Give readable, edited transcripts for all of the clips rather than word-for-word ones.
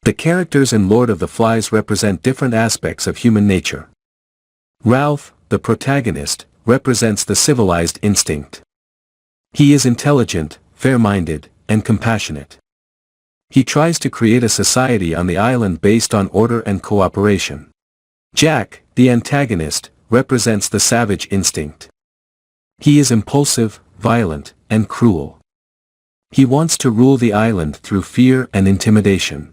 The characters in Lord of the Flies represent different aspects of human nature. Ralph, the protagonist, represents the civilized instinct. He is intelligent, fair-minded, and compassionate. He tries to create a society on the island based on order and cooperation. Jack, the antagonist, represents the savage instinct. He is impulsive, violent, and cruel. He wants to rule the island through fear and intimidation.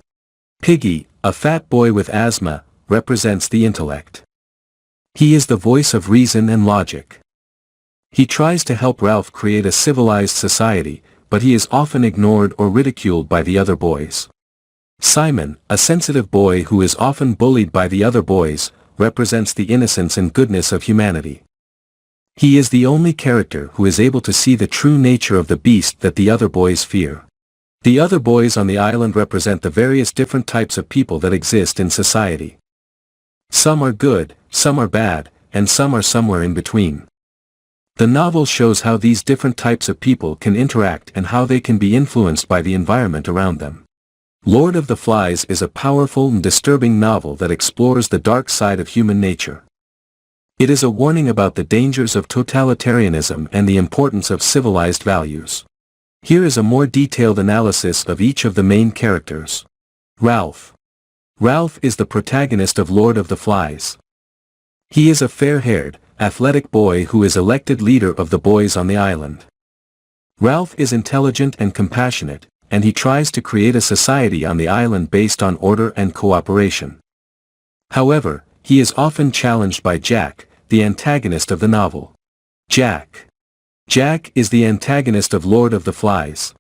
Piggy, a fat boy with asthma, represents the intellect. He is the voice of reason and logic. He tries to help Ralph create a civilized society, but he is often ignored or ridiculed by the other boys. Simon, a sensitive boy who is often bullied by the other boys, represents the innocence and goodness of humanity. He is the only character who is able to see the true nature of the beast that the other boys fear. The other boys on the island represent the various different types of people that exist in society. Some are good, some are bad, and some are somewhere in between. The novel shows how these different types of people can interact and how they can be influenced by the environment around them. Lord of the Flies is a powerful and disturbing novel that explores the dark side of human nature. It is a warning about the dangers of totalitarianism and the importance of civilized values. Here is a more detailed analysis of each of the main characters. Ralph. Ralph is the protagonist of Lord of the Flies. He is a fair-haired, athletic boy who is elected leader of the boys on the island. Ralph is intelligent and compassionate, and he tries to create a society on the island based on order and cooperation. However, he is often challenged by Jack, the antagonist of the novel. Jack. Jack is the antagonist of Lord of the Flies.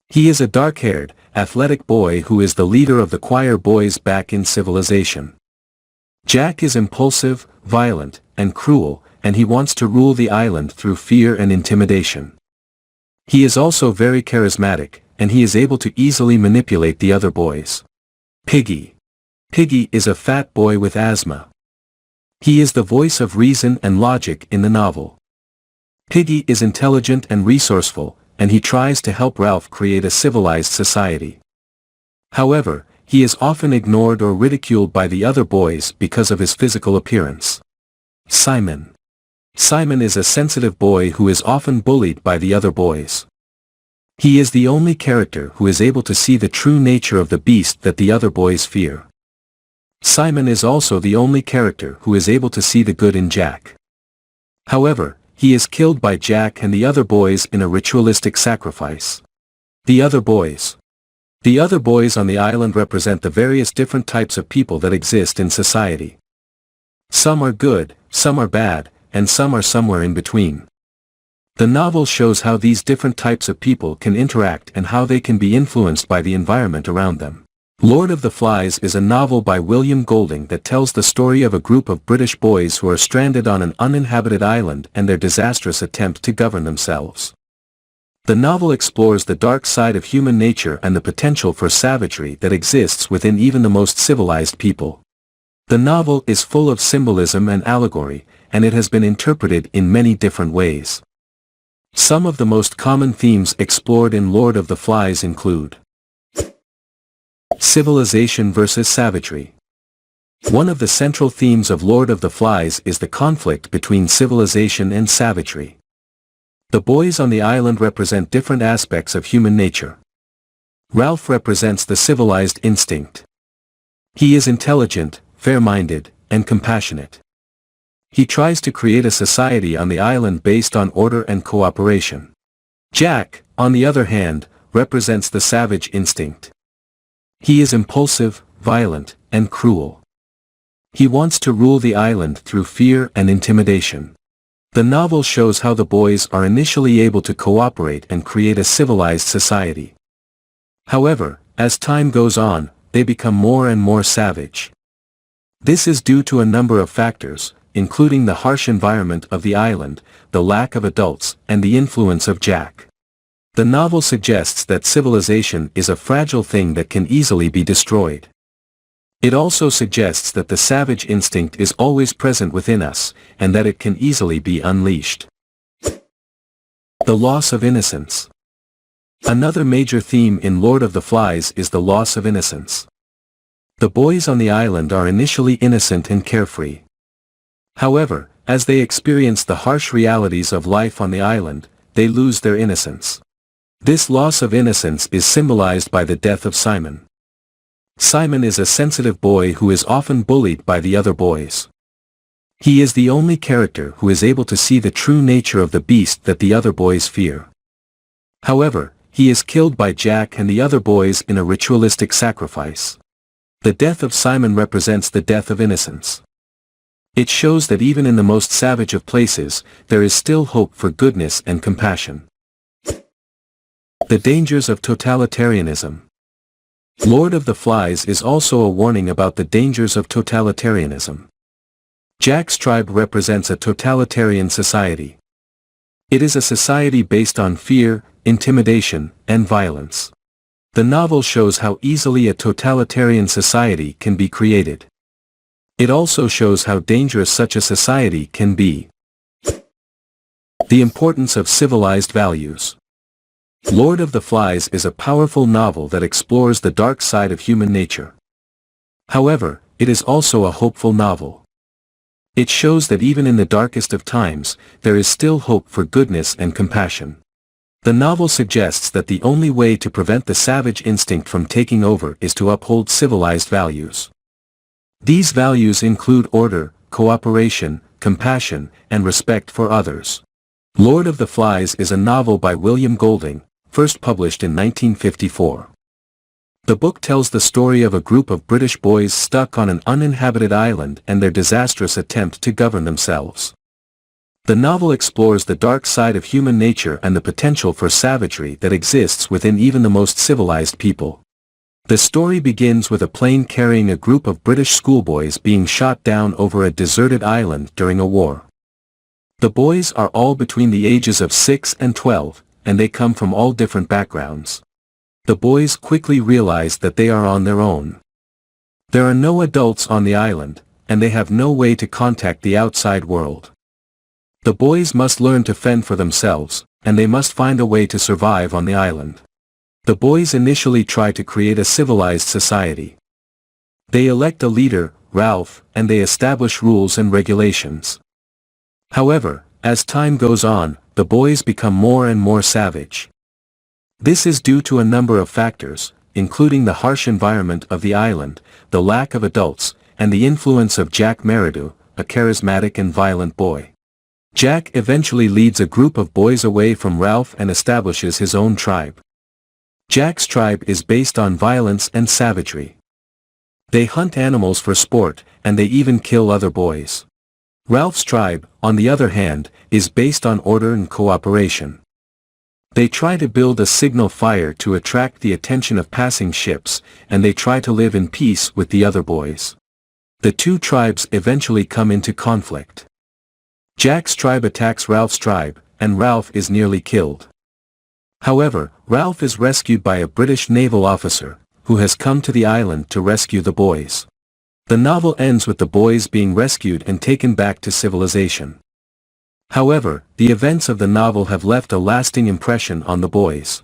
He is a dark-haired, athletic boy who is the leader of the choir boys back in civilization. Jack is impulsive, violent, and cruel, and he wants to rule the island through fear and intimidation. He is also very charismatic, and he is able to easily manipulate the other boys. Piggy. Piggy is a fat boy with asthma. He is the voice of reason and logic in the novel. Piggy is intelligent and resourceful, and he tries to help Ralph create a civilized society. However, he is often ignored or ridiculed by the other boys because of his physical appearance. Simon. Simon is a sensitive boy who is often bullied by the other boys. He is the only character who is able to see the true nature of the beast that the other boys fear. Simon is also the only character who is able to see the good in Jack. However, he is killed by Jack and the other boys in a ritualistic sacrifice. The other boys. The other boys on the island represent the various different types of people that exist in society. Some are good, some are bad, and some are somewhere in between. The novel shows how these different types of people can interact and how they can be influenced by the environment around them. Lord of the Flies is a novel by William Golding that tells the story of a group of British boys who are stranded on an uninhabited island and their disastrous attempt to govern themselves. The novel explores the dark side of human nature and the potential for savagery that exists within even the most civilized people. The novel is full of symbolism and allegory, and it has been interpreted in many different ways. Some of the most common themes explored in Lord of the Flies include civilization versus savagery. One of the central themes of Lord of the Flies is the conflict between civilization and savagery. The boys on the island represent different aspects of human nature. Ralph represents the civilized instinct. He is intelligent, fair-minded, and compassionate. He tries to create a society on the island based on order and cooperation. Jack, on the other hand, represents the savage instinct. He is impulsive, violent, and cruel. He wants to rule the island through fear and intimidation. The novel shows how the boys are initially able to cooperate and create a civilized society. However, as time goes on, they become more and more savage. This is due to a number of factors, including the harsh environment of the island, the lack of adults, and the influence of Jack. The novel suggests that civilization is a fragile thing that can easily be destroyed. It also suggests that the savage instinct is always present within us, and that it can easily be unleashed. The loss of innocence. Another major theme in Lord of the Flies is the loss of innocence. The boys on the island are initially innocent and carefree. However, as they experience the harsh realities of life on the island, they lose their innocence. This loss of innocence is symbolized by the death of Simon. Simon is a sensitive boy who is often bullied by the other boys. He is the only character who is able to see the true nature of the beast that the other boys fear. However, he is killed by Jack and the other boys in a ritualistic sacrifice. The death of Simon represents the death of innocence. It shows that even in the most savage of places, there is still hope for goodness and compassion. The dangers of totalitarianism. Lord of the Flies is also a warning about the dangers of totalitarianism. Jack's tribe represents a totalitarian society. It is a society based on fear, intimidation, and violence. The novel shows how easily a totalitarian society can be created. It also shows how dangerous such a society can be. The importance of civilized values. Lord of the Flies is a powerful novel that explores the dark side of human nature. However, it is also a hopeful novel. It shows that even in the darkest of times, there is still hope for goodness and compassion. The novel suggests that the only way to prevent the savage instinct from taking over is to uphold civilized values. These values include order, cooperation, compassion, and respect for others. Lord of the Flies is a novel by William Golding, first published in 1954. The book tells the story of a group of British boys stuck on an uninhabited island and their disastrous attempt to govern themselves. The novel explores the dark side of human nature and the potential for savagery that exists within even the most civilized people. The story begins with a plane carrying a group of British schoolboys being shot down over a deserted island during a war. The boys are all between the ages of 6 and 12, and they come from all different backgrounds. The boys quickly realize that they are on their own. There are no adults on the island, and they have no way to contact the outside world. The boys must learn to fend for themselves, and they must find a way to survive on the island. The boys initially try to create a civilized society. They elect a leader, Ralph, and they establish rules and regulations. However, as time goes on, the boys become more and more savage. This is due to a number of factors, including the harsh environment of the island, the lack of adults, and the influence of Jack Meridew, a charismatic and violent boy. Jack eventually leads a group of boys away from Ralph and establishes his own tribe. Jack's tribe is based on violence and savagery. They hunt animals for sport, and they even kill other boys. Ralph's tribe, on the other hand, is based on order and cooperation. They try to build a signal fire to attract the attention of passing ships, and they try to live in peace with the other boys. The two tribes eventually come into conflict. Jack's tribe attacks Ralph's tribe, and Ralph is nearly killed. However, Ralph is rescued by a British naval officer, who has come to the island to rescue the boys. The novel ends with the boys being rescued and taken back to civilization. However, the events of the novel have left a lasting impression on the boys.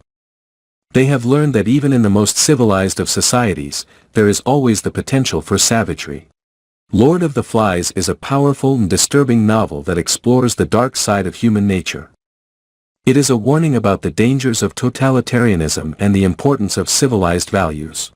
They have learned that even in the most civilized of societies, there is always the potential for savagery. Lord of the Flies is a powerful and disturbing novel that explores the dark side of human nature. It is a warning about the dangers of totalitarianism and the importance of civilized values.